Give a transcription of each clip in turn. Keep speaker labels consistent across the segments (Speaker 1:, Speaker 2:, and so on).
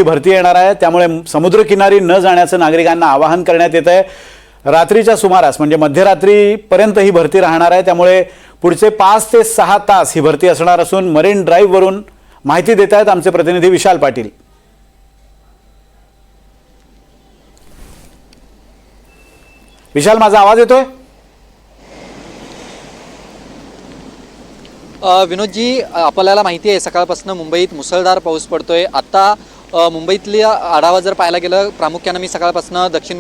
Speaker 1: भरती येणार आहे, त्यामुळे समुद्रकिनारी न जाण्याचं नागरिकांना आवाहन करण्यात येत आहे। रात्रीच्या सुमारास म्हणजे मध्यरात्रीपर्यंत ही भरती राहणार आहे, त्यामुळे पुढचे 5 ते 6 तास ही भरती असणार असून मरीन ड्राईव्ह वरून माहिती देत आहेत आमचे प्रतिनिधी विशाल पाटील। विशाल, माझा आवाज येतोय?
Speaker 2: विनोदजी, आपल्याला माहिती आहे सकाळपासून मुंबईत मुसळधार पाऊस पडतोय। आता मुंबईतल्या आढावा जर पाहायला गेलं, प्रामुख्याने मी सकाळपासून दक्षिण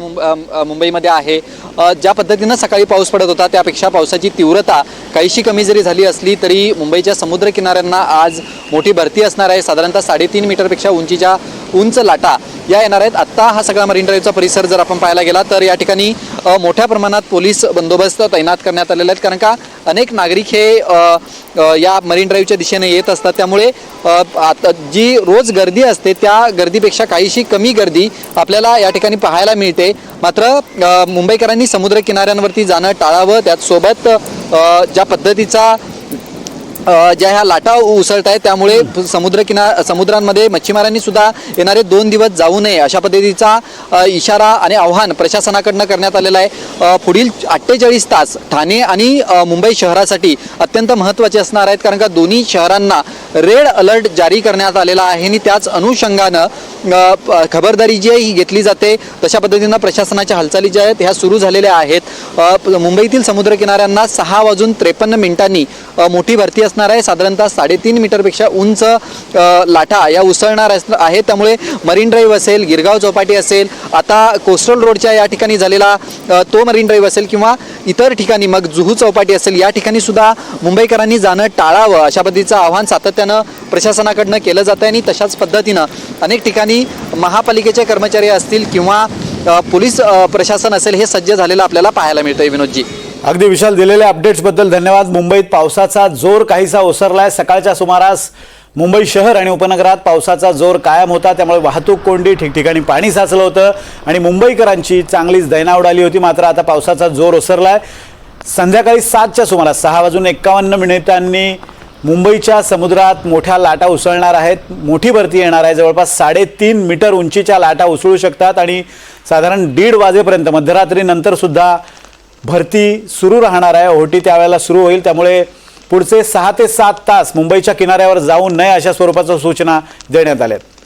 Speaker 2: मुंबईमध्ये आहे। ज्या पद्धतीनं सकाळी पाऊस पडत होता त्यापेक्षा पावसाची तीव्रता काहीशी कमी जरी झाली असली तरी मुंबईच्या समुद्र किनाऱ्यांना आज मोठी भरती असणार आहे। साधारणतः 3.5 मीटरपेक्षा उंच लाटा या येणार आहेत। आत्ता हा सगळा मरीन ड्राईव्हचा परिसर जर आपण पाहायला गेला तर या ठिकाणी मोठ्या प्रमाणात पोलीस बंदोबस्त तैनात करण्यात आलेले आहेत, कारण का अनेक नागरिक हे या मरीन ड्राईव्हच्या दिशेने येत असतात। त्यामुळे जी रोज गर्दी असते त्या गर्दीपेक्षा काहीशी कमी गर्दी आपल्याला या ठिकाणी पाहायला मिळते। मात्र मुंबईकरांनी समुद्र किनाऱ्यांवरती जाणं टाळावं। त्याचसोबत ज्या पद्धतीचा ज्या ह्या लाटा उसळत आहेत त्यामुळे समुद्रांमध्ये मच्छीमारांनी सुद्धा येणारे 2 दिवस जाऊ नये अशा पद्धतीचा इशारा आणि आव्हान प्रशासनाकडनं करण्यात आलेला आहे। पुढील 48 तास ठाणे आणि मुंबई शहरासाठी अत्यंत महत्त्वाचे असणार आहेत, कारण का दोन्ही शहरांना रेड अलर्ट जारी करण्यात आलेला आहे आणि त्याच अनुषंगानं खबरदारी जी आहे ही घेतली जाते। तशा पद्धतीनं प्रशासनाच्या हालचाली ज्या आहेत ह्या सुरू झालेल्या आहेत। मुंबईतील समुद्र किनाऱ्यांना 6:53 मोठी भरती असणार आहे। साधारणतः 3.5 मीटरपेक्षा उंच लाटा या उसळणार आहे। त्यामुळे मरीन ड्राईव्ह असेल, गिरगाव चौपाटी असेल, आता कोस्टल रोडच्या या ठिकाणी झालेला तो मरीन ड्राईव्ह असेल किंवा इतर ठिकाणी मग जुहू चौपाटी असेल, या ठिकाणी सुद्धा मुंबईकरांनी जाणं टाळावं अशा पद्धतीचं आव्हान सातत्यानं प्रशासनाकडनं केलं जातं आहे। आणि तशाच पद्धतीनं अनेक ठिकाणी महापालिकेचे कर्मचारी असतील किंवा पोलीस प्रशासन असेल हे सज्ज झालेलं आपल्याला पाहायला मिळतंय। विनोदजी,
Speaker 1: अगदी विशाल, दिलेल्या अपडेट्स बद्दल धन्यवाद। मुंबईत पावसाचा जोर काहीसा ओसरलाय। सकाळच्या सुमारास मुंबई शहर आणि उपनगरात पावसाचा जोर कायम होता, त्यामुळे वाहतूक कोंडी, ठिकठिकाणी पाणी साचलं होतं आणि मुंबईकरांची चांगलीच दैना उडाली होती। मात्र आता पावसाचा जोर ओसरलाय। संध्याकाळी 7च्या सुमारास 6:51 मुंबईच्या समुद्रात मोठ्या लाटा उसळणार आहेत। मोठी भरती येणार आहे। जवळपास 3.5 मीटर उंचीच्या लाटा उसळू शकतात आणि साधारण 1:30 वाजेपर्यंत मध्यरात्रीनंतर सुद्धा भरती सुरू राहणार आहे। ओहोटी त्यावेळेला सुरू होईल, त्यामुळे पुढचे 6 ते 7 तास मुंबईच्या किनाऱ्यावर जाऊ नये अशा स्वरूपाच्या सूचना देण्यात आल्या आहेत।